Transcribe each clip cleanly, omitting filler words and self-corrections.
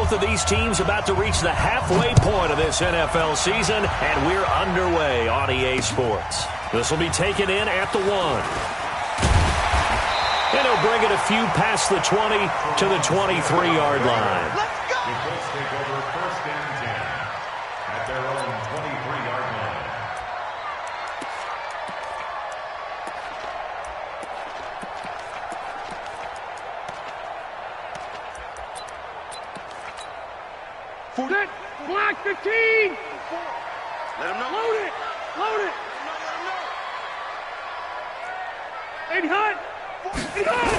Both of these teams about to reach the halfway point of this NFL season, and we're underway on EA Sports. This will be taken in at the 1. And he'll bring it a few past the 20 to the 23-yard line. Let's go! The Colts take over 1st and 10 at their own 23-yard line. Set, block 15. Let him know. Load it. Load it. Let him know. 80 hot. 80 hot.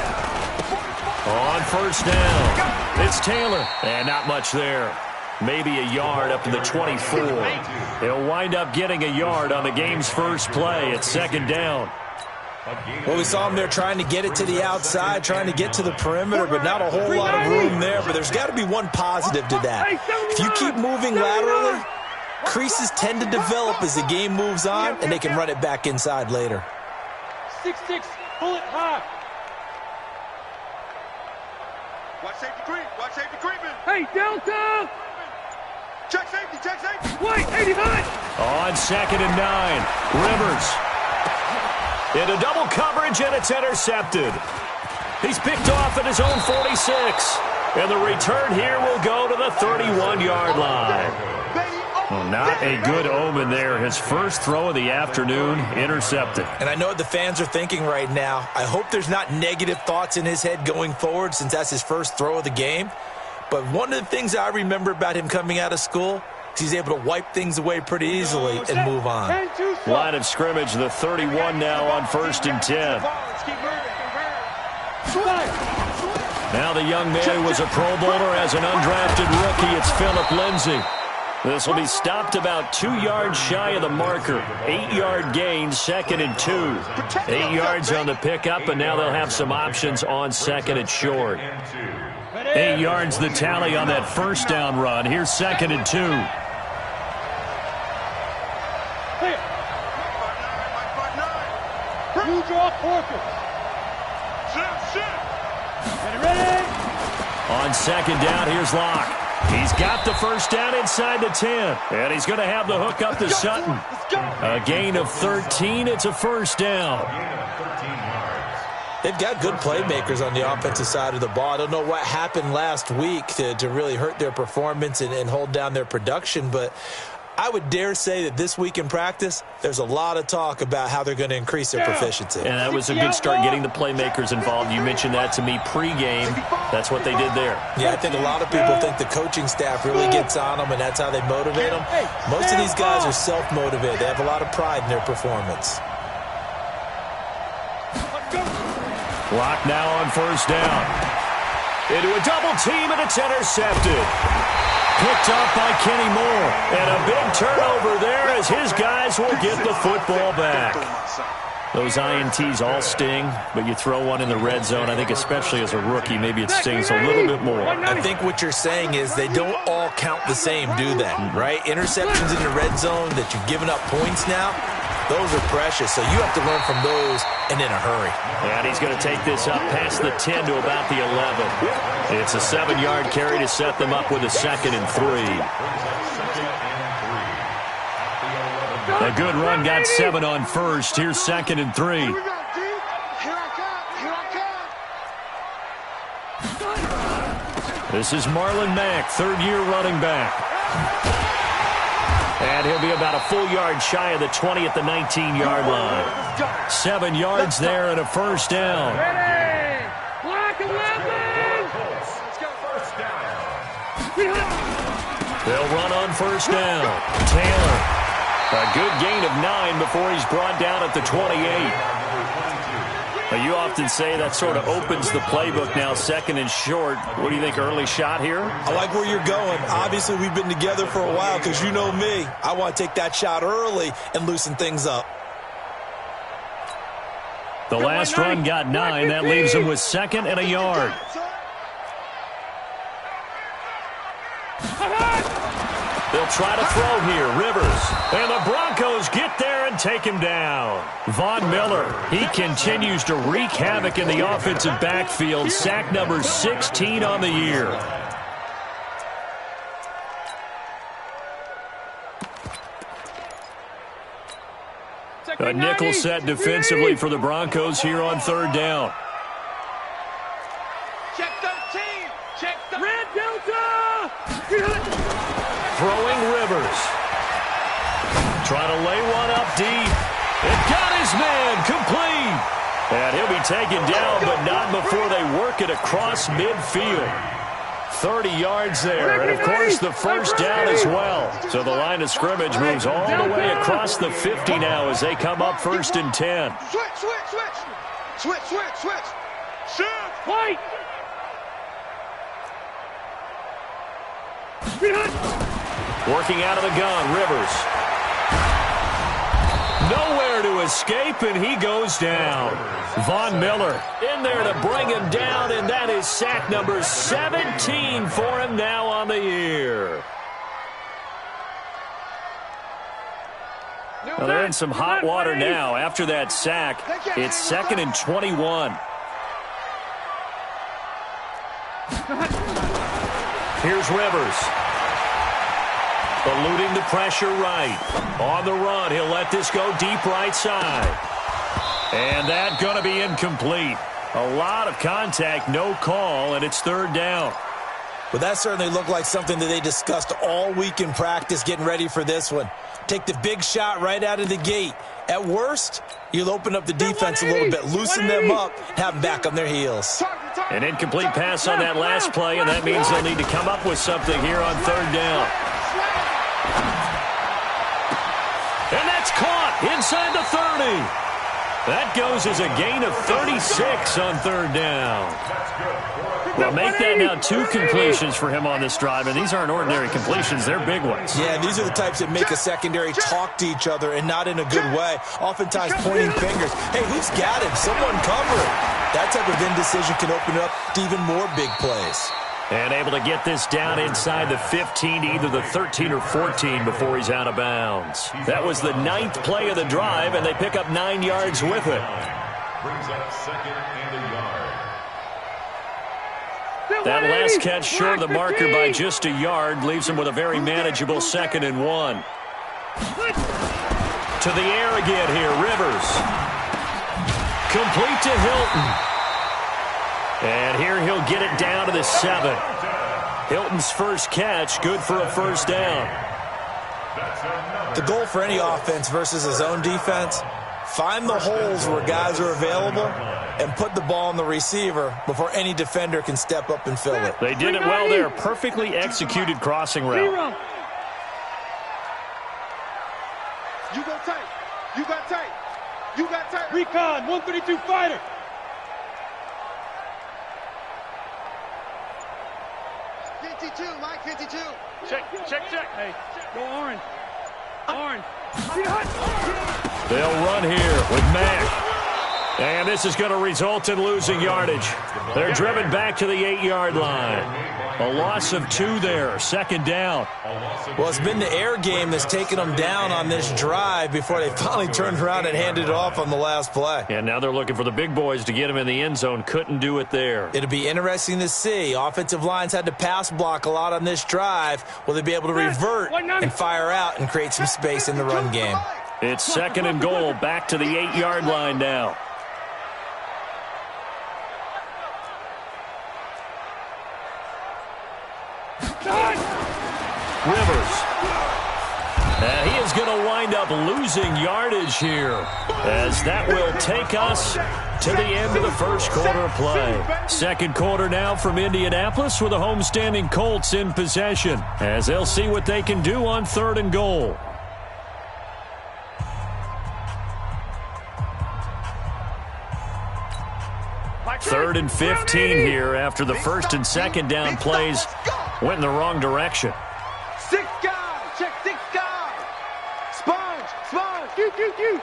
On 1st down, it's Taylor, and not much there. Maybe a yard up to the 24. He'll wind up getting a yard on the game's first play at 2nd down. Well, we saw him there trying to get it to the outside, trying to get to the perimeter, but not a whole lot of room there. But there's got to be one positive to that. If you keep moving laterally, creases tend to develop as the game moves on, and they can run it back inside later. 6-6, pull it high. Watch safety creep. Watch safety creeping. Hey, Delta. Check safety. Check safety. White, 80 hot. On 2nd and 9, Rivers. Into double coverage, and it's intercepted. He's picked off at his own 46. And the return here will go to the 31-yard line. Well, not a good omen there. His first throw of the afternoon, intercepted. And I know what the fans are thinking right now. I hope there's not negative thoughts in his head going forward since that's his first throw of the game. But one of the things I remember about him coming out of school is he's able to wipe things away pretty easily and move on. Line of scrimmage, the 31 now on 1st and 10. Now the young man who was a Pro Bowler as an undrafted rookie. It's Phillip Lindsay. This will be stopped about 2 yards shy of the marker. 8-yard gain, 2nd and 2. 8 yards on the pickup, and now they'll have some options on 2nd and short. 8 yards the tally on that 1st down run. Here's 2nd and 2. You draw Porkins. Ready? On 2nd down, here's Locke. He's got the 1st down inside the 10. And he's going to have the hook up to Sutton. A gain of 13. It's a 1st down. They've got good playmakers on the offensive side of the ball. I don't know what happened last week to really hurt their performance and hold down their production, but I would dare say that this week in practice, there's a lot of talk about how they're going to increase their proficiency. And that was a good start getting the playmakers involved. You mentioned that to me pregame. That's what they did there. Yeah, I think a lot of people think the coaching staff really gets on them, and that's how they motivate them. Most of these guys are self-motivated. They have a lot of pride in their performance. Lock now on 1st down. Into a double team, and it's intercepted. Picked off by Kenny Moore. And a big turnover there as his guys will get the football back. Those INTs all sting, but you throw one in the red zone, I think especially as a rookie, maybe it stings a little bit more. I think what you're saying is they don't all count the same, do they? Right? Interceptions in the red zone that you've given up points now, those are precious, so you have to learn from those and in a hurry. And he's going to take this up past the 10 to about the 11. It's a 7-yard carry to set them up with a 2nd and 3. A good run got 7 on 1st. Here's 2nd and 3. This is Marlon Mack, 3rd-year running back. And he'll be about a full yard shy of the 20 at the 19-yard line. 7 yards there and a 1st down. Ready? Block 11. They'll run on 1st down. Taylor. A good gain of 9 before he's brought down at the 28. Now, you often say that sort of opens the playbook now, 2nd and short. What do you think, early shot here? I like where you're going. Obviously, we've been together for a while because you know me. I want to take that shot early and loosen things up. The last run got 9. That leaves him with 2nd and a yard. They'll try to throw here. Rivers. And the Broncos get there and take him down. Von Miller, he continues to wreak havoc in the offensive backfield. Sack number 16 on the year. A nickel set defensively for the Broncos here on third down. Check 13. Check the Red Delta! Throwing Rivers. Trying to lay one up deep. It got his man complete. And he'll be taken down, but not before they work it across midfield. 30 yards there, and of course the first down as well. So the line of scrimmage moves all the way across the 50 now as they come up 1st and 10. Switch. Shift. Fight! Working out of the gun, Rivers. Nowhere to escape, and he goes down. Von Miller in there to bring him down, and that is sack number 17 for him now on the year. Well, they're in some hot water now. After that sack, it's 2nd and 21. Here's Rivers. Eluding the pressure right. On the run, he'll let this go deep right side. And that going to be incomplete. A lot of contact, no call, and it's 3rd down. But that certainly looked like something that they discussed all week in practice getting ready for this one. Take the big shot right out of the gate. At worst, you'll open up the defense a little bit, loosen them up, have them back on their heels. An incomplete pass on that last play, and that means they'll need to come up with something here on 3rd down. And that's caught inside the 30. That goes as a gain of 36 on 3rd down. Well, make that now 2 completions for him on this drive, and these aren't ordinary completions. They're big ones. Yeah, and these are the types that make a secondary talk to each other and not in a good way, oftentimes pointing fingers. Hey, who's got him? Someone cover it. That type of indecision can open up to even more big plays. And able to get this down inside the 15 to either the 13 or 14 before he's out of bounds. That was the 9th play of the drive, and they pick up 9 yards with it. Brings up 2nd and a yard. That last catch short of the marker by just a yard leaves him with a very manageable 2nd and 1. To the air again here, Rivers. Complete to Hilton. And here he'll get it down to the 7. Hilton's first catch, good for a 1st down. The goal for any offense versus his own defense, find the holes where guys are available and put the ball on the receiver before any defender can step up and fill it. They did it well there. Perfectly executed crossing route. You go tight. You got tight. You got tight. Recon, 132 fighter. Mike 52. Check. Hey, go orange. Orange. They'll run here with Mack. And this is going to result in losing yardage. They're driven back to the 8-yard line. A loss of 2 there, 2nd down. Well, it's been the air game that's taken them down on this drive before they finally turned around and handed it off on the last play. And now they're looking for the big boys to get him in the end zone. Couldn't do it there. It'll be interesting to see. Offensive lines had to pass block a lot on this drive. Will they be able to revert and fire out and create some space in the run game? It's 2nd and goal, back to the 8-yard line now. Rivers. And he is going to wind up losing yardage here, as that will take us to the end of the first quarter of play. 2nd quarter now from Indianapolis with the homestanding Colts in possession, as they'll see what they can do on 3rd and goal. Third and 15 here after the 1st and 2nd down plays went in the wrong direction. 6 guys. Check 6 guys. Sponge. Q.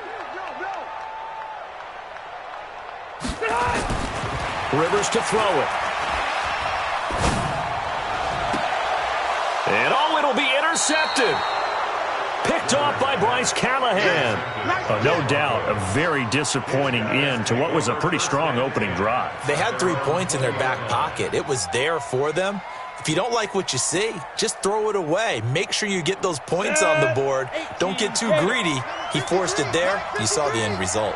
Rivers to throw it. And it'll be intercepted. Picked off by Bryce Callahan. No doubt a very disappointing end to what was a pretty strong opening drive. They had 3 points in their back pocket. It was there for them, If you don't like what you see, just throw it away. Make sure you get those points on the board. Don't get too greedy. He forced it there. You saw the end result.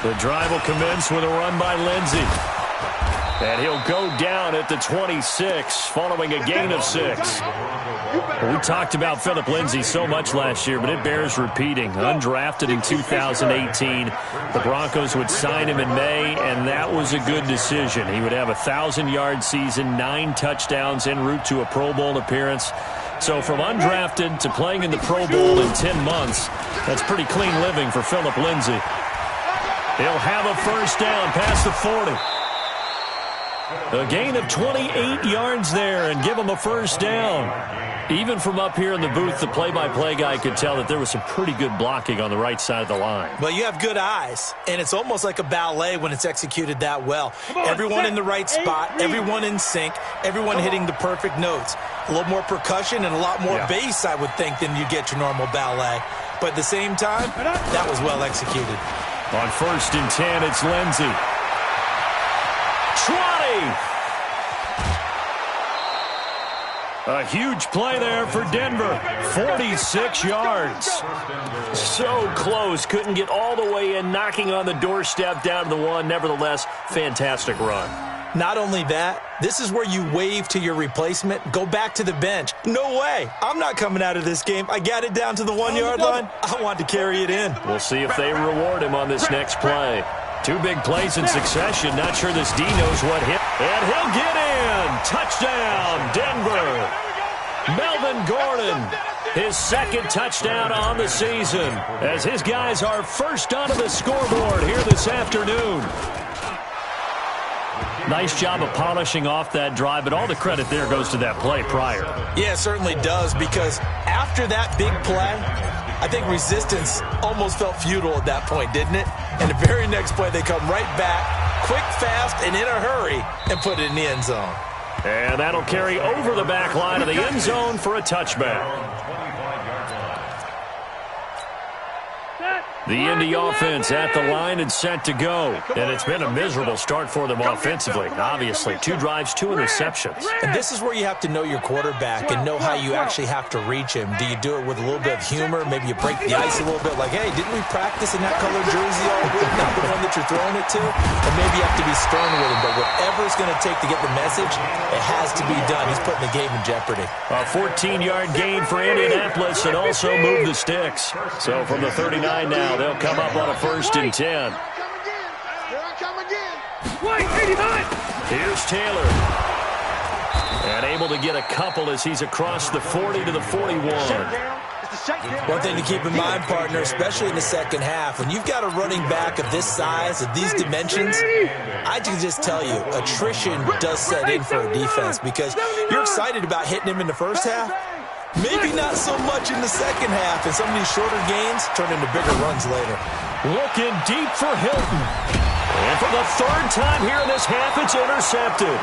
The drive will commence with a run by Lindsey. And he'll go down at the 26 following a gain of 6. We talked about Philip Lindsey so much last year, but it bears repeating. Undrafted in 2018. The Broncos would sign him in May, and that was a good decision. He would have a 1,000-yard season, 9 touchdowns en route to a Pro Bowl appearance. So from undrafted to playing in the Pro Bowl in 10 months, that's pretty clean living for Philip Lindsey. He'll have a first down past the 40. A gain of 28 yards there and give him a first down. Even from up here in the booth, the play-by-play guy could tell that there was some pretty good blocking on the right side of the line. Well, you have good eyes, and it's almost like a ballet when it's executed that well. Everyone in the right spot, everyone in sync, everyone hitting the perfect notes. A little more percussion and a lot more bass, I would think, than you get your normal ballet. But at the same time, that was well executed. On 1st and 10, it's Lindsey. 20! A huge play there for Denver. 46 yards. So close. Couldn't get all the way in, knocking on the doorstep down to the 1. Nevertheless, fantastic run. Not only that, this is where you wave to your replacement, go back to the bench. No way. I'm not coming out of this game. I got it down to the 1-yard line. I want to carry it in. We'll see if they reward him on this next play. 2 big plays in succession. Not sure this D knows what hit. And he'll get in. Touchdown, Denver. Melvin Gordon, his 2nd touchdown on the season, as his guys are first onto the scoreboard here this afternoon. Nice job of polishing off that drive, but all the credit there goes to that play prior. Yeah, it certainly does, because after that big play, I think resistance almost felt futile at that point, didn't it? And the very next play, they come right back, quick, fast, and in a hurry, and put it in the end zone. And that'll carry over the back line of the end zone for a touchback. The Indy offense at the line and set to go. And it's been a miserable start for them offensively. Obviously, 2 drives, 2 interceptions. And this is where you have to know your quarterback and know how you actually have to reach him. Do you do it with a little bit of humor? Maybe you break the ice a little bit like, hey, didn't we practice in that colored jersey all week? Not the one that you're throwing it to? And maybe you have to be stern with him. But whatever it's going to take to get the message, it has to be done. He's putting the game in jeopardy. A 14-yard gain for Indianapolis and also move the sticks. So from the 39 now, they'll come up on a 1st and 10. Here's Taylor. And able to get a couple as he's across the 40 to the 41. One thing to keep in mind, partner, especially in the second half, when you've got a running back of this size, of these dimensions, I can just tell you, attrition does set in for a defense, because you're excited about hitting him in the first half. Maybe not so much in the second half, and some of these shorter gains turn into bigger runs later. Looking deep for Hilton. And for the 3rd time here in this half, it's intercepted.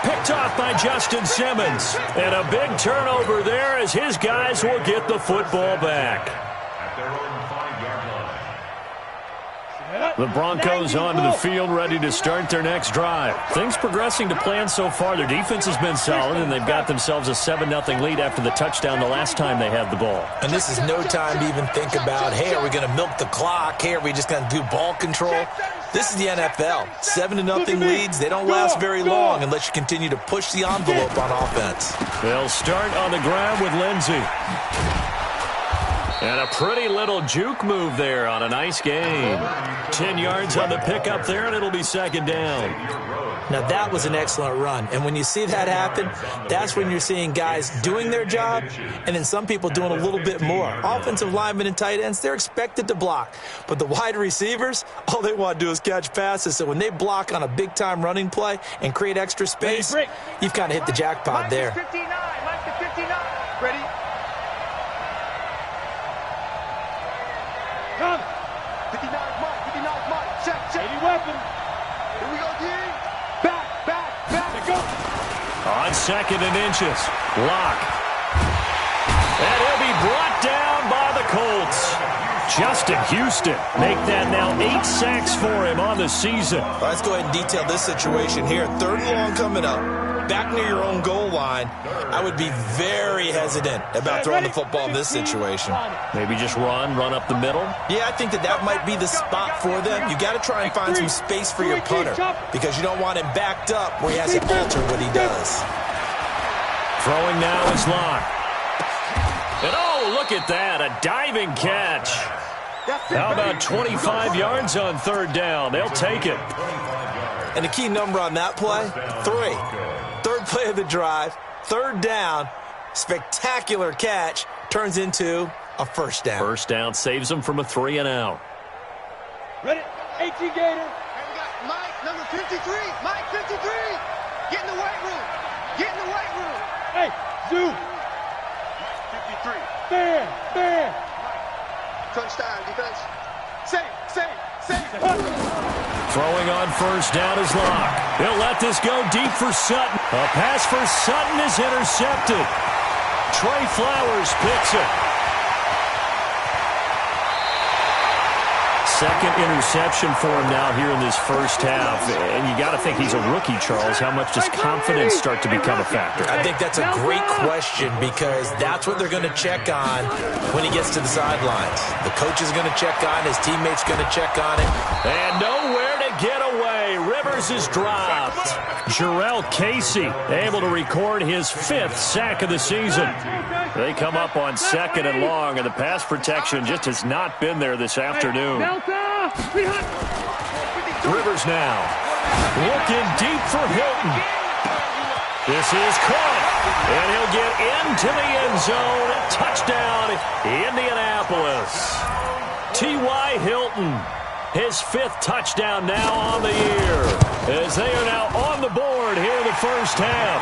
Picked off by Justin Simmons. And a big turnover there as his guys will get the football back. The Broncos onto the field, ready to start their next drive. Things progressing to plan so far. Their defense has been solid, and they've got themselves a 7-0 lead after the touchdown the last time they had the ball. And this is no time to even think about, hey, are we going to milk the clock? Hey, are we just going to do ball control? This is the NFL. 7-0 leads. They don't last very long unless you continue to push the envelope on offense. They'll start on the ground with Lindsey. And a pretty little juke move there on a nice game. 10 yards on the pickup there, and it'll be 2nd down. Now, that was an excellent run. And when you see that happen, that's when you're seeing guys doing their job and then some people doing a little bit more. Offensive linemen and tight ends, they're expected to block. But the wide receivers, all they want to do is catch passes. So when they block on a big-time running play and create extra space, you've kind of hit the jackpot there. Ready? Come. 59 Mike. Check. Any weapon. Here we go, D. Back. Go. On 2nd and inches. Lock. And he'll be brought down by the Colts. Justin Houston make that now 8 sacks for him on the season. Let's go ahead and detail this situation here. 3rd and long coming up. Back near your own goal line. I would be very hesitant about throwing the football in this situation. Maybe just run up the middle. Yeah, I think that might be the spot for them. You got to try and find some space for your punter because you don't want him backed up where he has to alter what he does. Throwing now is Locke. And oh, look at that, a diving catch. How about 25 yards on 3rd down? They'll take it. And the key number on that play, 3. 3rd play of the drive, 3rd down, spectacular catch, turns into a 1st down. 1st down saves them from a 3 and out. Ready? 18 Gator. And we got Mike, number 53. Mike, 53. Get in the weight room. Get in the weight room. Hey, Zoo. 53. Bam. Touchdown, defense. Save. Throwing on 1st down is Locke. He'll let this go deep for Sutton. A pass for Sutton is intercepted. Trey Flowers picks it. 2nd interception for him now here in this 1st half. And you got to think he's a rookie, Charles. How much does confidence start to become a factor? I think that's a great question because that's what they're going to check on when he gets to the sidelines. The coach is going to check on, his teammates going to check on it. And nowhere to get away. Rivers is dropped. Jarrell Casey able to record his 5th sack of the season. They come up on 2nd and long, and the pass protection just has not been there this afternoon. Rivers now looking deep for Hilton. This is caught, and he'll get into the end zone. Touchdown, Indianapolis. T.Y. Hilton, his 5th touchdown now on the year, as they are now on the board here in the 1st half.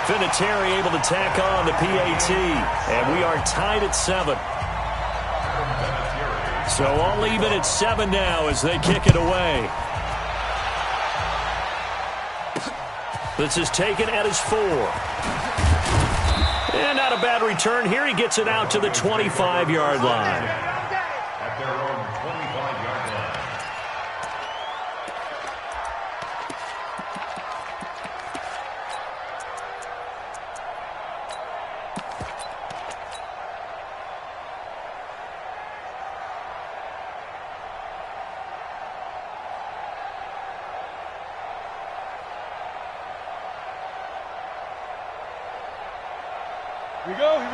Vinatieri able to tack on the PAT, and we are tied at 7. So all even at 7 now as they kick it away. This is taken at his 4. And not a bad return here. He gets it out to the 25-yard line. At their own 25-yard line.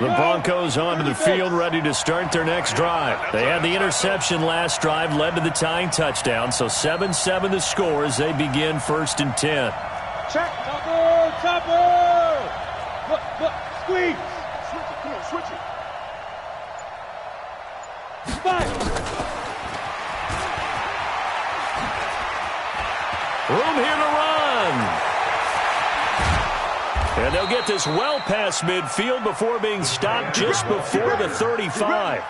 The Broncos onto the field, ready to start their next drive. They had the interception last drive, led to the tying touchdown, so 7-7 the score as they begin 1st and 10. Check. Chopper. Look, squeeze. Switch it. Come on, switch it. 5. Room here to run. And they'll get this well past midfield before being stopped just before the 35.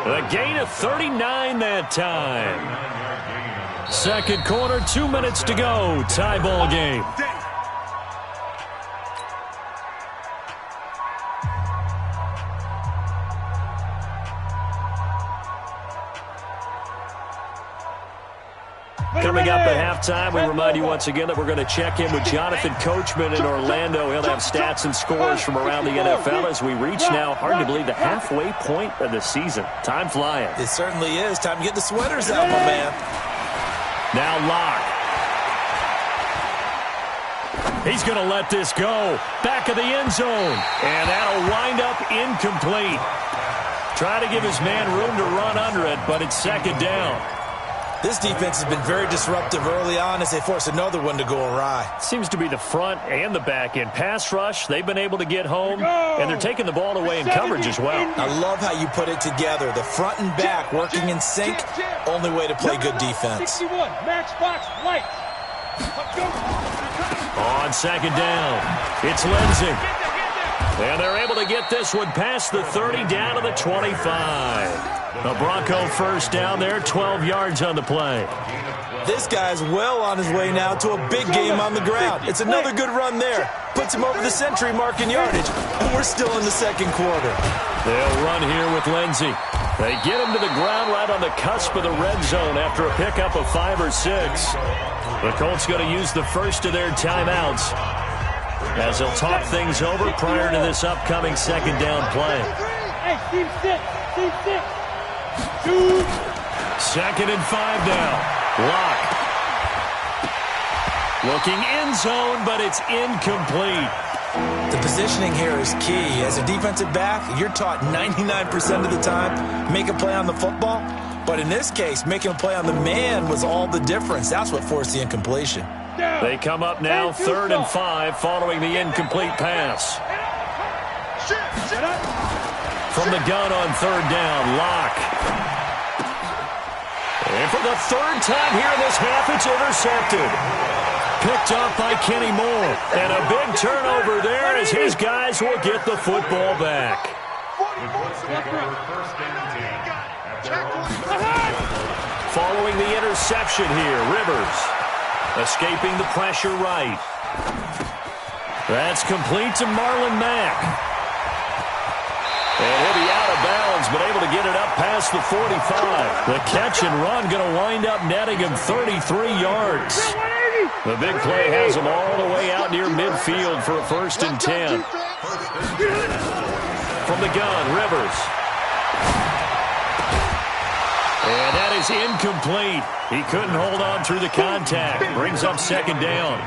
A gain of 39 that time. 2nd quarter, 2 minutes to go. Tie ball game. Coming up at halftime, we remind you once again that we're going to check in with Jonathan Coachman in Orlando. He'll have stats and scores from around the NFL as we reach now, hard to believe, the halfway point of the season. Time flying. It certainly is. Time to get the sweaters out, my man. Now Locke. He's going to let this go. Back of the end zone. And that'll wind up incomplete. Try to give his man room to run under it, but it's 2nd down. This defense has been very disruptive early on as they force another one to go awry. Seems to be the front and the back end. Pass rush, they've been able to get home, and they're taking the ball away in coverage as well. I love how you put it together. The front and back working in sync, only way to play good defense. 61, match box, light. On 2nd down, it's Lindsey. And they're able to get this one past the 30 down to the 25. The Bronco 1st down there, 12 yards on the play. This guy's well on his way now to a big game on the ground. It's another good run there. Puts him over the century mark in yardage, and we're still in the 2nd quarter. They'll run here with Lindsey. They get him to the ground right on the cusp of the red zone after a pickup of 5 or 6. The Colts going to use the first of their timeouts as they'll talk things over prior to this upcoming second down play. Hey, team 6. 2. 2nd and 5 now. Lock. Looking end zone, but it's incomplete. The positioning here is key. As a defensive back, you're taught 99% of the time, make a play on the football. But in this case, making a play on the man was all the difference. That's what forced the incompletion. They come up now 3rd and 5 following the incomplete pass. From the gun on 3rd down, Lock. And for the 3rd time here in this half, it's intercepted. Picked up by Kenny Moore. And a big turnover there as his guys will get the football back. Following the interception here, Rivers escaping the pressure right. That's complete to Marlon Mack. And he'll be out of bounds, but able to get it up past the 45. The catch and run going to wind up netting him 33 yards. The big play has him all the way out near midfield for a 1st and 10. From the gun, Rivers. And that is incomplete. He couldn't hold on through the contact. Brings up 2nd down.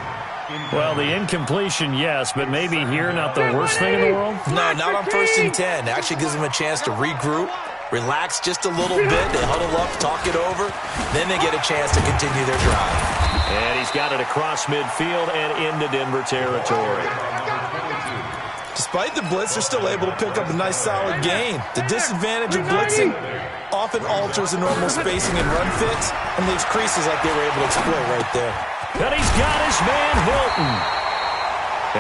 Well, the incompletion, yes, but maybe here not the worst thing in the world? No, not on 1st and 10. Actually gives them a chance to regroup, relax just a little bit. They huddle up, talk it over. Then they get a chance to continue their drive. And he's got it across midfield and into Denver territory. Despite the blitz, they're still able to pick up a nice, solid gain. The disadvantage of blitzing often alters the normal spacing and run fits and leaves creases like they were able to exploit right there. And he's got his man, Hilton.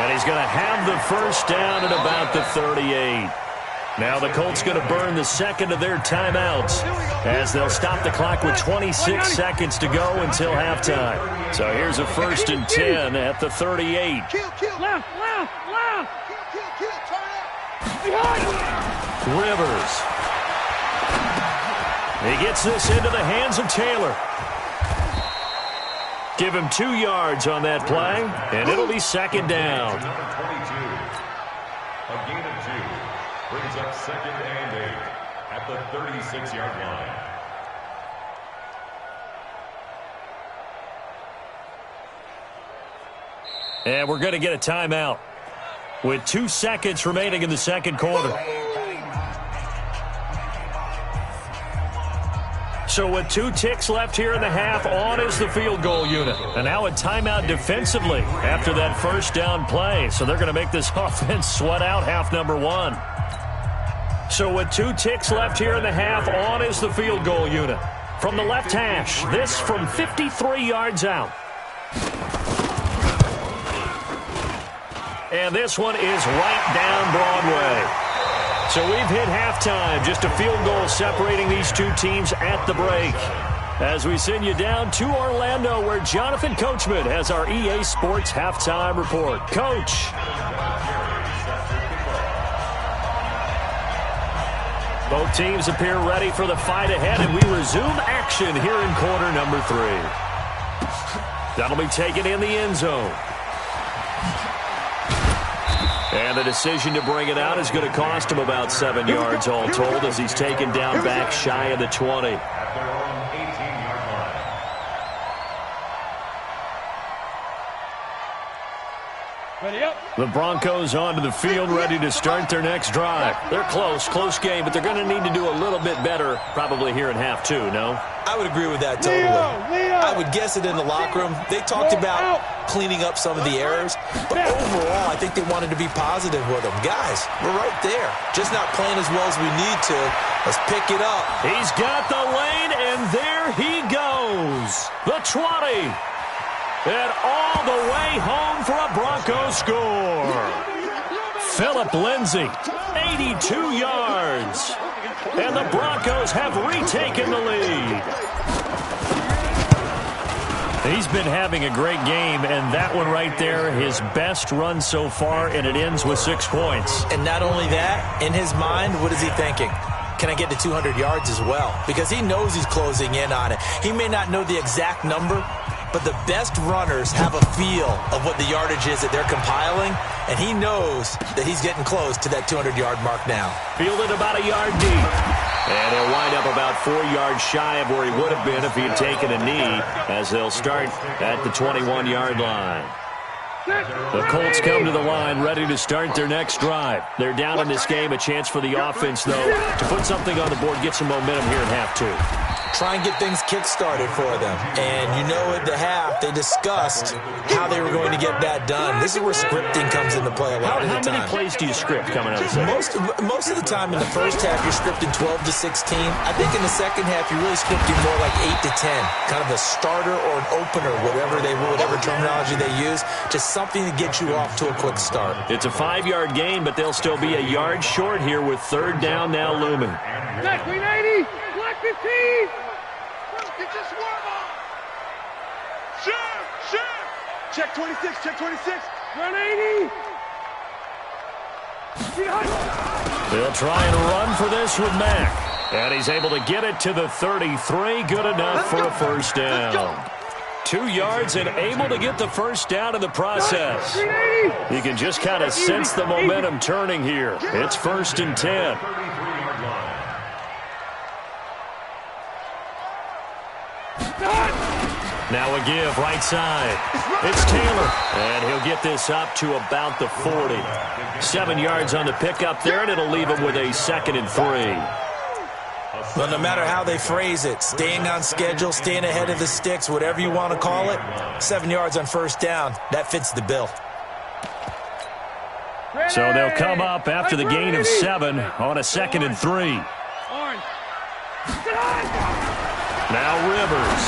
And he's going to have the 1st down at about the 38. Now the Colts going to burn the 2nd of their timeouts as they'll stop the clock with 26 seconds to go until halftime. So here's a 1st and 10 at the 38. Left. Rivers. He gets this into the hands of Taylor. Give him 2 yards on that play, and it'll be 2nd down. Number 22. A gain of 2. Brings up 2nd and 8 at the 36-yard line. And we're going to get a timeout with 2 seconds remaining in the 2nd quarter. So with 2 ticks left here in the half, on is the field goal unit. And now a timeout defensively after that 1st down play. So they're going to make this offense sweat out half number 1. So with 2 ticks left here in the half, on is the field goal unit. From the left hash, this from 53 yards out. And this one is right down Broadway. So we've hit halftime. Just a field goal separating these 2 teams at the break. As we send you down to Orlando, where Jonathan Coachman has our EA Sports halftime report. Coach. Both teams appear ready for the fight ahead, and we resume action here in quarter number 3. That'll be taken in the end zone. And the decision to bring it out is going to cost him about 7 yards all told as he's taken down back shy of the 20. At their own 18-yard line. Ready up. The Broncos onto the field, ready to start their next drive. They're close game, but they're going to need to do a little bit better probably here in half 2, no? I would agree with that totally. I would guess it in the locker room. They talked about cleaning up some of the errors, but overall, I think they wanted to be positive with them. Guys, we're right there. Just not playing as well as we need to. Let's pick it up. He's got the lane, and there he goes. The 20. And all the way home for a Broncos score. Phillip Lindsay, 82 yards. And the Broncos have retaken the lead. He's been having a great game, and that one right there, his best run so far, and it ends with 6 points. And not only that, in his mind, what is he thinking? can I get to 200 yards as well? Because he knows he's closing in on it. He may not know the exact number, but the best runners have a feel of what the yardage is that they're compiling, and he knows that he's getting close to that 200-yard mark now. Fielded about a yard deep. And he'll wind up about 4 yards shy of where he would have been if he had taken a knee, as they'll start at the 21-yard line. The Colts come to the line ready to start their next drive. They're down in this game. A chance for the offense, though, to put something on the board, get some momentum here in half two. Try and get things kick-started for them. And you know at the half, they discussed how they were going to get that done. This is where scripting comes into play a lot of the time. How many plays do you script coming out of the second? Most of the time in the first half, you're scripting 12 to 16. I think in the second half, you're really scripting more like 8 to 10. Kind of a starter or an opener, whatever terminology they use. Just something to get you off to a quick start. It's a 5-yard gain, but they'll still be a yard short here with third down now looming. Black 380, black 15. Get your swerve on! Shift! Check 26, check 26. 180. They'll try and run for this with Mack. And he's able to get it to the 33. Good enough for a first down. 2 yards and able to get the first down in the process. You can just kind of sense the momentum turning here. It's 1st and 10. Now a give, right side. It's Taylor, and he'll get this up to about the 40. 7 yards on the pickup there, and it'll leave him with a 2nd and 3. Well, no matter how they phrase it, staying on schedule, staying ahead of the sticks, whatever you want to call it, 7 yards on first down, that fits the bill. So they'll come up after the gain of 7 on a 2nd and 3. Now Rivers.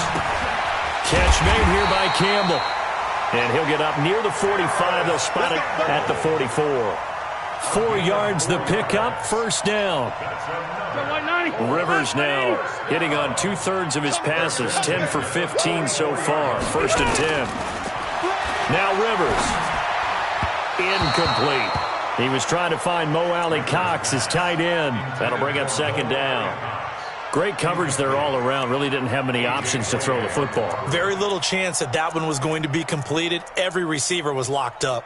Catch made here by Campbell. And he'll get up near the 45. They'll spot it at the 44. 4 yards the pickup, first down. Rivers now hitting on 2/3 of his passes, 10 for 15 so far. 1st and 10. Now Rivers. Incomplete. He was trying to find Mo Alley Cox, his tight end. That'll bring up 2nd down. Great coverage there all around. Really didn't have many options to throw the football. Very little chance that that one was going to be completed. Every receiver was locked up.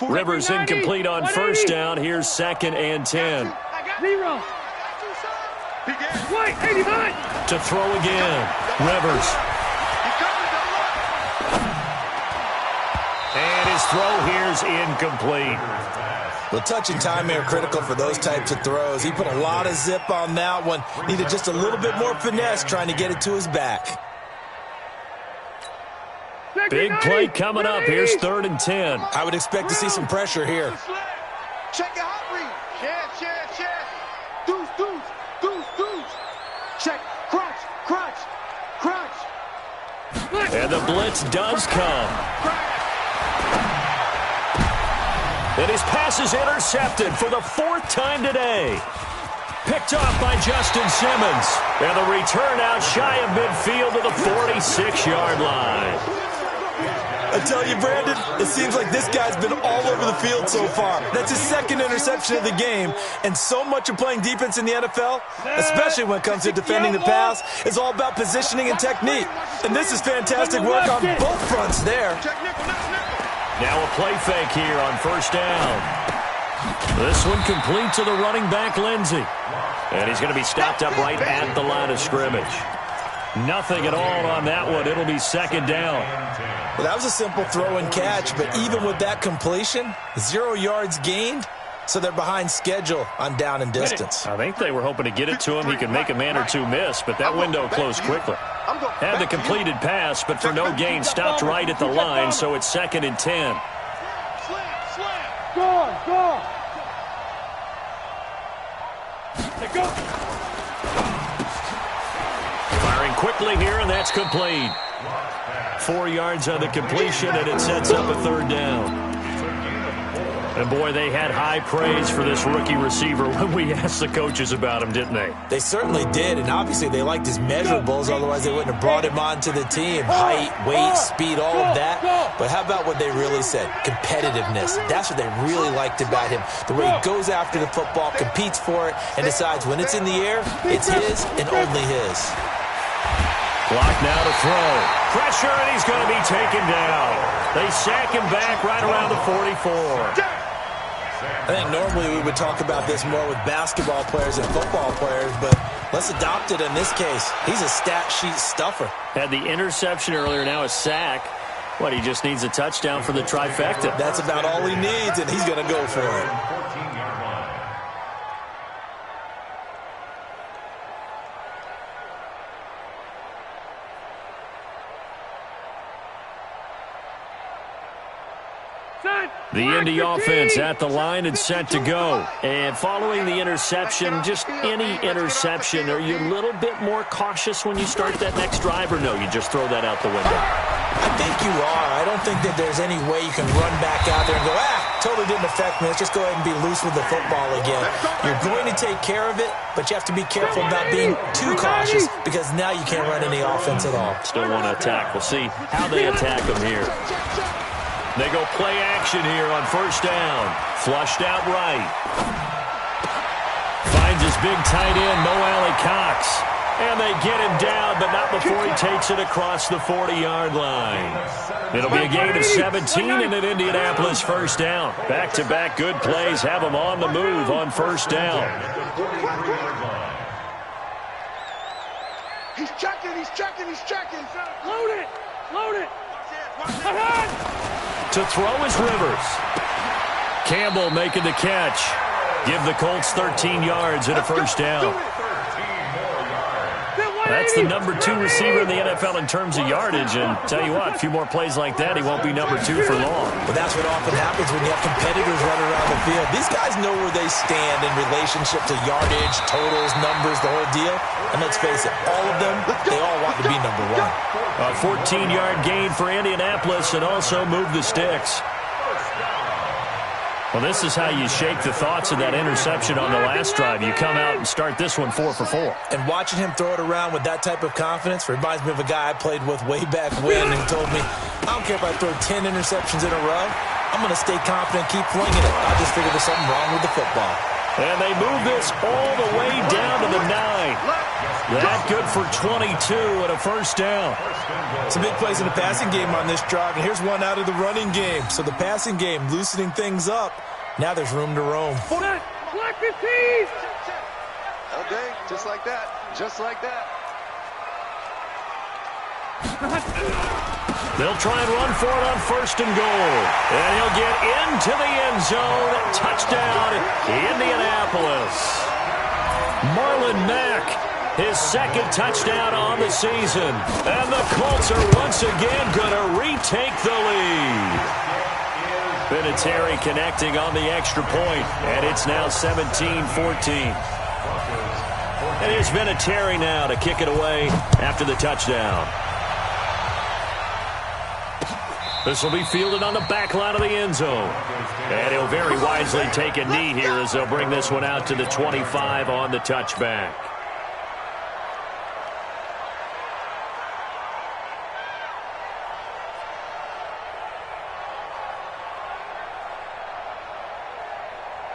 Rivers incomplete on first down. Here's 2nd and 10. 0. White, 89. To throw again. Rivers. And his throw here's incomplete. Well, touch and timing are critical for those types of throws. He put a lot of zip on that one. Needed just a little bit more finesse trying to get it to his back. Big play coming up. Here's 3rd and 10. I would expect to see some pressure here. Check your hot read. Check. Deuce. Check. Crunch. And the blitz does come. And his pass is intercepted for the 4th time today. Picked off by Justin Simmons. And the return out shy of midfield to the 46-yard line. I tell you, Brandon, it seems like this guy's been all over the field so far. That's his 2nd interception of the game. And so much of playing defense in the NFL, especially when it comes to defending the pass, is all about positioning and technique. And this is fantastic work on both fronts there. Now a play fake here on first down. This one complete to the running back, Lindsey. And he's going to be stopped up right at the line of scrimmage. Nothing at all on that one. It'll be 2nd down. Well, that was a simple throw and catch, but even with that completion, 0 yards gained, so they're behind schedule on down and distance. I think they were hoping to get it to him. He could make a man or two miss, but that window closed quickly. Had the completed pass, but for no gain, stopped right at the line, so it's 2nd and 10. Go. Let go. Firing quickly here, and that's complete. 4 yards on the completion, and it sets up a 3rd down. And, boy, they had high praise for this rookie receiver when we asked the coaches about him, didn't they? They certainly did, and obviously they liked his measurables, otherwise they wouldn't have brought him onto the team. Height, weight, speed, all of that. But how about what they really said? Competitiveness. That's what they really liked about him. The way he goes after the football, competes for it, and decides when it's in the air, it's his and only his. Clock now to throw. Pressure, and he's going to be taken down. They sack him back right around the 44. I think normally we would talk about this more with basketball players and football players, but let's adopt it in this case. He's a stat sheet stuffer. Had the interception earlier, now a sack. What, he just needs a touchdown for the trifecta. That's about all he needs, and he's going to go for it. 14-yard line. The Indy offense at the line and set to go. And following the interception, just any interception, are you a little bit more cautious when you start that next drive, or no, you just throw that out the window? I think you are. I don't think that there's any way you can run back out there and go, totally didn't affect me. Let's just go ahead and be loose with the football again. You're going to take care of it, but you have to be careful about being too cautious because now you can't run any offense at all. Still want to attack. We'll see how they attack them here. They go play action here on first down. Flushed out right. Finds his big tight end, Mo Alley-Cox. And they get him down, but not before he takes it across the 40-yard line. It'll be a gain of 17 and an Indianapolis first down. Back-to-back good plays have them on the move on first down. He's checking. Load it. To throw is Rivers. Campbell making the catch. Give the Colts 13 yards and a first down. That's the number 2 receiver in the NFL in terms of yardage. And tell you what, a few more plays like that, he won't be number 2 for long. But that's what often happens when you have competitors running around the field. These guys know where they stand in relationship to yardage, totals, numbers, the whole deal. And let's face it, all of them, they all want to be number 1. A 14-yard gain for Indianapolis and also move the sticks. Well, this is how you shake the thoughts of that interception on the last drive. You come out and start this one 4 for 4. And watching him throw it around with that type of confidence reminds me of a guy I played with way back when who told me, I don't care if I throw 10 interceptions in a row. I'm going to stay confident, keep flinging it. I just figured there's something wrong with the football. And they move this all the way down to the 9. That good for 22 and a first down. Some big plays in the passing game on this drive, and here's one out of the running game. So the passing game loosening things up. Now there's room to roam. Black 15! Okay, just like that. They'll try and run for it on first and goal. And he'll get into the end zone. Touchdown, Indianapolis. Marlon Mack, his second touchdown on the season. And the Colts are once again going to retake the lead. Vinatieri connecting on the extra point, and it's now 17-14. And here's Vinatieri now to kick it away after the touchdown. This will be fielded on the back line of the end zone. And he'll very wisely take a knee here as they'll bring this one out to the 25 on the touchback.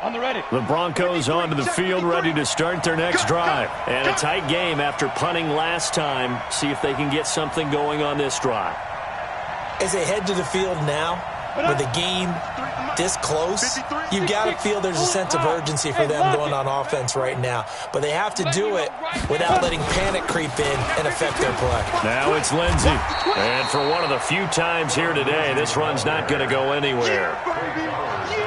On the ready. The Broncos onto the field, ready to start their next drive. And a tight game after punting last time. See if they can get something going on this drive. As they head to the field now, with the game this close, you've got to feel there's a sense of urgency for them going on offense right now. But they have to do it without letting panic creep in and affect their play. Now it's Lindsey. And for one of the few times here today, this run's not going to go anywhere.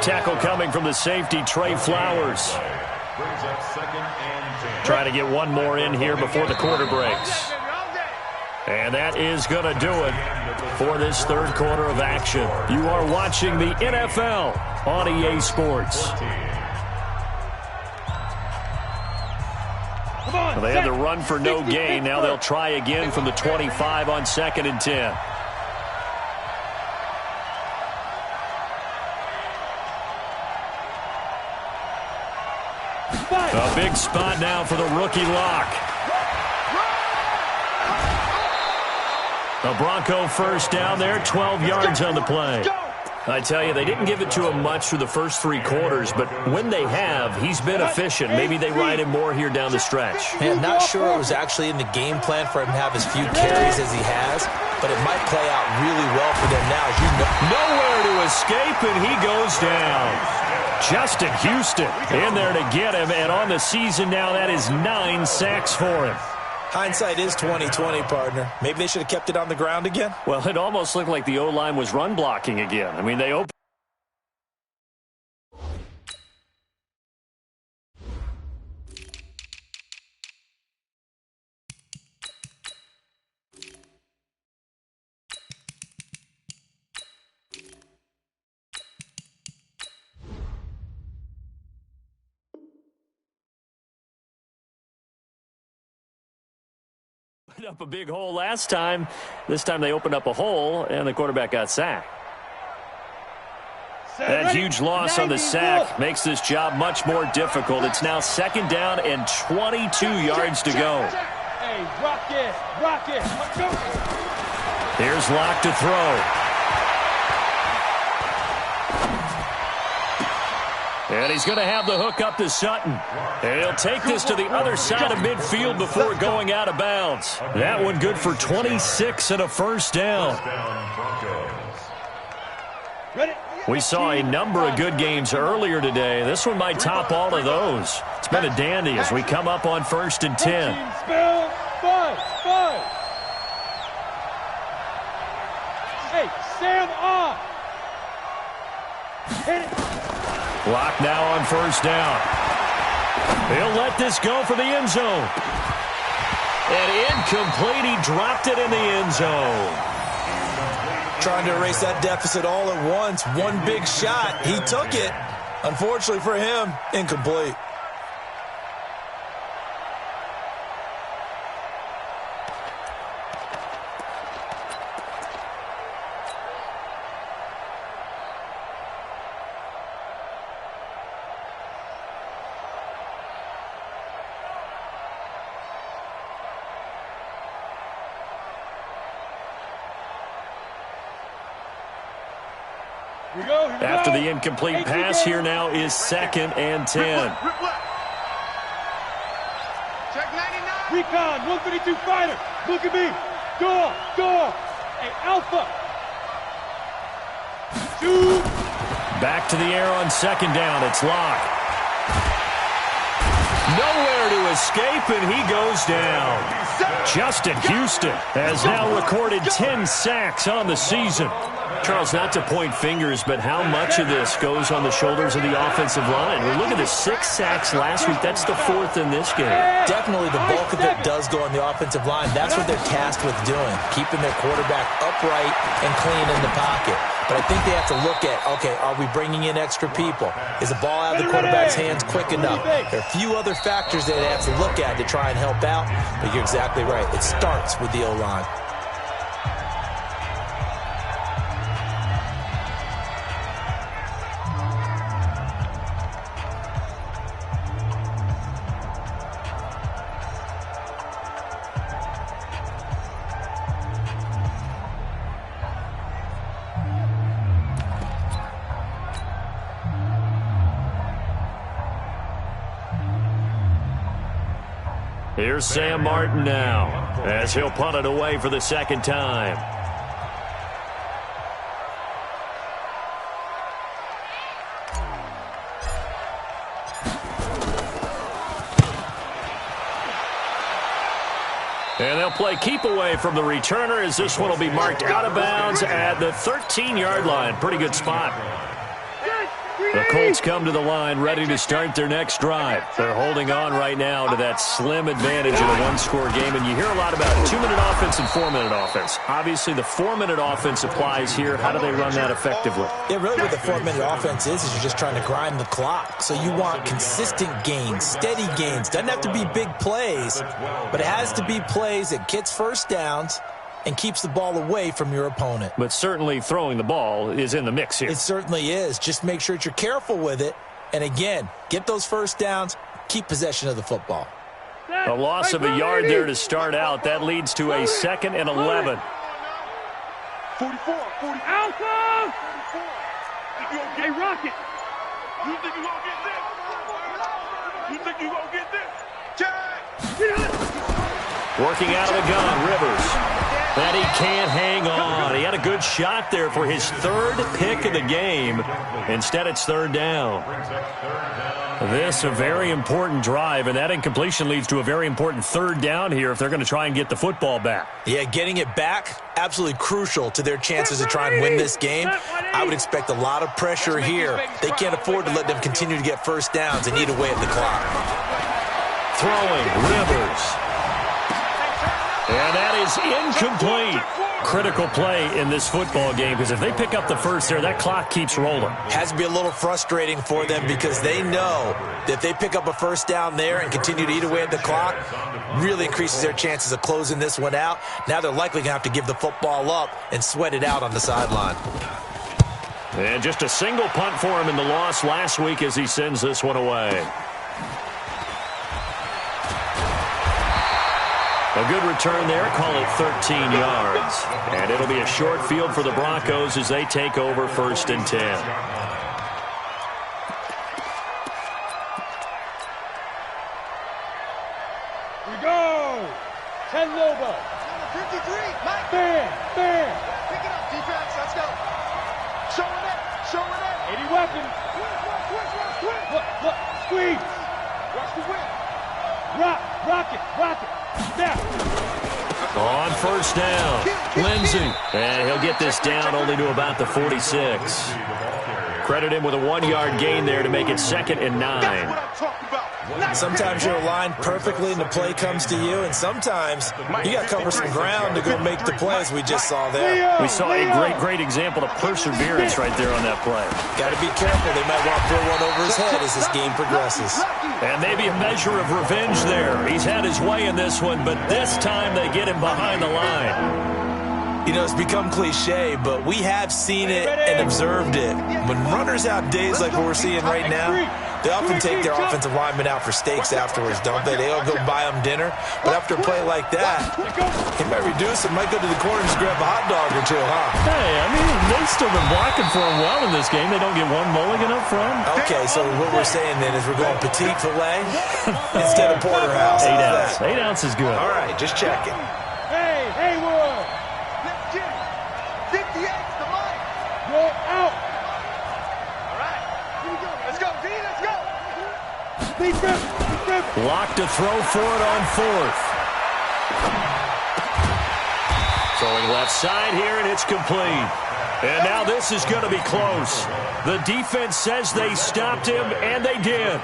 Tackle coming from the safety, Trey Flowers. Trying to get one more in here before the quarter breaks. And that is going to do it for this third quarter of action. You are watching the NFL on EA Sports. Well, they had the run for no gain. Now they'll try again from the 25 on 2nd and 10. A big spot now for the rookie lock. A Bronco first down there, 12 yards on the play. I tell you, they didn't give it to him much through the first 3 quarters, but when they have, he's been efficient. Maybe they ride him more here down the stretch. Man, not sure it was actually in the game plan for him to have as few carries as he has, but it might play out really well for them now. As you know. Nowhere to escape, and he goes down. Justin Houston in there to get him, and on the season now, that is 9 sacks for him. Hindsight is 20/20, partner. Maybe they should have kept it on the ground again. Well, it almost looked like the O-line was run blocking again. I mean, they opened. Up a big hole last time. This time they opened up a hole, and the quarterback got sacked. That huge loss on the sack makes this job much more difficult. It's now 2nd down and 22 yards to go. Hey, rock it. Let's go. Here's Locke to throw. And he's going to have the hook up to Sutton. And he'll take this to the other side of midfield before going out of bounds. That one good for 26 and a first down. We saw a number of good games earlier today. This one might top all of those. It's been a dandy as we come up on 1st and 10. Hey, Sam on. Hit it. Clock now on 1st down. He'll let this go for the end zone. And incomplete. He dropped it in the end zone. Trying to erase that deficit all at once. One big shot. He took it. Unfortunately for him, incomplete. After the incomplete pass, here now is 2nd and 10. Check 99. Recon, 152 fighter. Look at me. Door. Hey, Alpha. Shoot. Back to the air on 2nd down. It's Locke. Nowhere to escape, and he goes down. Justin Houston has now recorded 10 sacks on the season. Charles, not to point fingers, but how much of this goes on the shoulders of the offensive line? Well, look at the 6 sacks last week. That's the 4th in this game. Definitely the bulk of it does go on the offensive line. That's what they're tasked with doing, keeping their quarterback upright and clean in the pocket. But I think they have to look at, okay, are we bringing in extra people? Is the ball out of the quarterback's hands quick enough? There are a few other factors that they have to look at to try and help out, but you're exactly right. It starts with the O-line. Here's Sam Martin now, as he'll punt it away for the 2nd time. And they'll play keep away from the returner, as this one will be marked out of bounds at the 13-yard line. Pretty good spot. The Colts come to the line ready to start their next drive. They're holding on right now to that slim advantage in a one-score game. And you hear a lot about 2-minute offense and 4-minute offense. Obviously, the 4-minute offense applies here. How do they run that effectively? Yeah, really what the 4-minute offense is you're just trying to grind the clock. So you want consistent gains, steady gains. Doesn't have to be big plays, but it has to be plays that gets first downs and keeps the ball away from your opponent. But certainly throwing the ball is in the mix here. It certainly is. Just make sure that you're careful with it And again, get those first downs, keep possession of the football. A loss of a yard there to start out. That leads to a 2nd and 11. 44, 40. Alpha! 44. Hey, Rocket. You think you gonna get this? You think you gonna get this? Working out of the gun, Rivers. And he can't hang on. He had a good shot there for his 3rd pick of the game. Instead, it's 3rd down. This a very important drive, and that incompletion leads to a very important 3rd down here if they're going to try and get the football back. Yeah, getting it back, absolutely crucial to their chances to try and win this game. I would expect a lot of pressure here. They can't afford to let them continue to get first downs and eat away at the clock. Throwing, Rivers. And that is incomplete. Critical play in this football game, because if they pick up the first there, that clock keeps rolling. Has to be a little frustrating for them because they know that if they pick up a first down there and continue to eat away at the clock, really increases their chances of closing this one out. Now they're likely going to have to give the football up and sweat it out on the sideline. And just a single punt for him in the loss last week as he sends this one away. A good return there, call it 13 yards. And it'll be a short field for the Broncos as they take over 1st and 10. We go. 10 Lobo. Number 53, Mike. Bam, bam. Pick it up, defense. Let's go. Showing it. Showing it. 80 weapons. Look, squeeze. Watch the whip. Rocket. Snap. On 1st down, Lindsey. And he'll get this down only to about the 46. Credit him with a 1-yard gain there to make it 2nd and 9. Sometimes you're aligned perfectly and the play comes to you, and sometimes you got to cover some ground to go make the play, as we just saw there. We saw a great example of perseverance right there on that play. Got to be careful. They might want to throw one over his head as this game progresses. And maybe a measure of revenge there. He's had his way in this one, but this time they get him behind the line. You know, it's become cliche, but we have seen it and observed it. When runners have days like what we're seeing right now, they often take their offensive linemen out for steaks afterwards, don't they? They'll go buy them dinner. But after a play like that, he might reduce it, might go to the corner and just grab a hot dog or two, huh? Hey, I mean, they've still been blocking for him well in this game. They don't get one mulligan up front. Okay, so what we're saying then is we're going petite filet instead of porterhouse. 8 ounce. 8 ounce is good. All right, just checking. Hey, Haywood. 58's the Mike. Go out. All right. Here we go. Let's go, D. Let's go. Defense. Locked to throw for it on 4th. Throwing left side here, and it's complete. And now this is going to be close. The defense says they stopped him, and they did.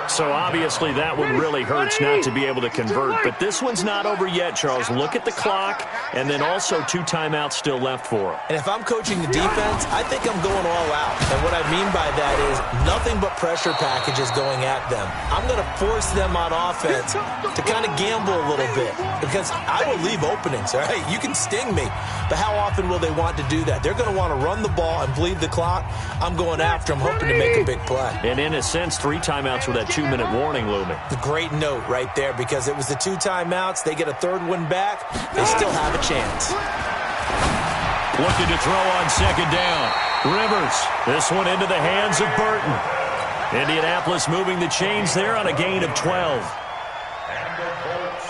So obviously that one really hurts not to be able to convert. But this one's not over yet, Charles. Look at the clock, and then also 2 timeouts still left for him. And if I'm coaching the defense, I think I'm going all out. And what I mean by that is nothing but pressure packages going at them. I'm going to force them on offense to kind of gamble a little bit because I will leave openings, all right? You can sting me, but how often will they want to do that? They're going to want to run the ball and bleed the clock. I'm going after them, hoping to make a big play. And in a sense, 3 timeouts with that 2-minute warning looming. It's a great note right there because it was the 2 timeouts. They get a 3rd one back. They still have a chance. Looking to throw on 2nd down. Rivers. This one into the hands of Burton. Indianapolis moving the chains there on a gain of 12.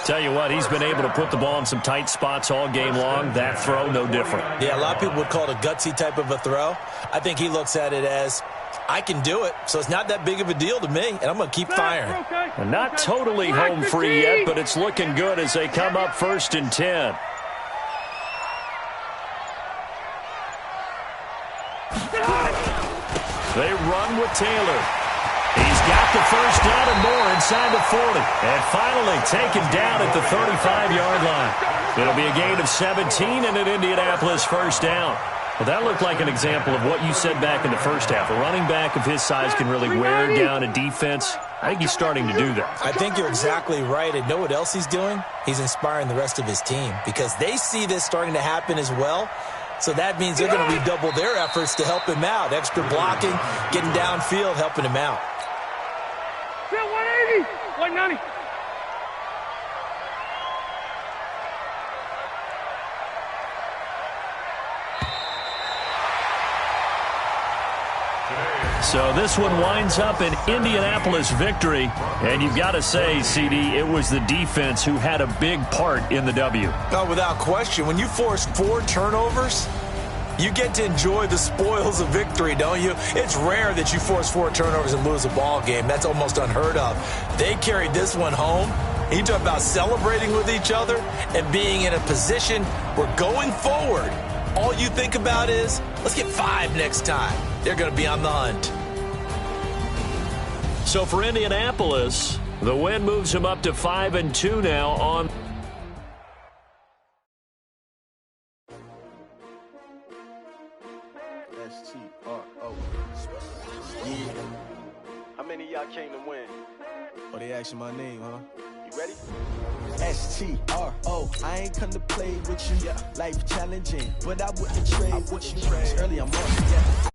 Tell you what, he's been able to put the ball in some tight spots all game long. That throw, no different. Yeah, a lot of people would call it a gutsy type of a throw. I think he looks at it as, I can do it, so it's not that big of a deal to me, and I'm going to keep firing. And not totally home free yet, but it's looking good as they come up 1st and 10. They run with Taylor. He's got the first down and more inside the 40. And finally taken down at the 35-yard line. It'll be a gain of 17 and an Indianapolis 1st down. Well, that looked like an example of what you said back in the first half. A running back of his size can really wear down a defense. I think he's starting to do that. I think you're exactly right. And know what else he's doing? He's inspiring the rest of his team because they see this starting to happen as well. So that means they're going to redouble their efforts to help him out. Extra blocking, getting downfield, helping him out. 190. So this one winds up an Indianapolis victory. And you've got to say, CD, it was the defense who had a big part in the W. No, without question. When you force 4 turnovers, you get to enjoy the spoils of victory, don't you? It's rare that you force 4 turnovers and lose a ball game. That's almost unheard of. They carried this one home. You talk about celebrating with each other and being in a position where going forward, all you think about is, let's get 5 next time. They're going to be on the hunt. So for Indianapolis, the win moves them up to 5-2 now on. S-T-R-O. Yeah. How many of y'all came to win? Oh, they asking my name, huh? You ready? S-T-R-O. I ain't come to play with you. Life challenging, but I wouldn't trade with you. Early I'm on, yeah.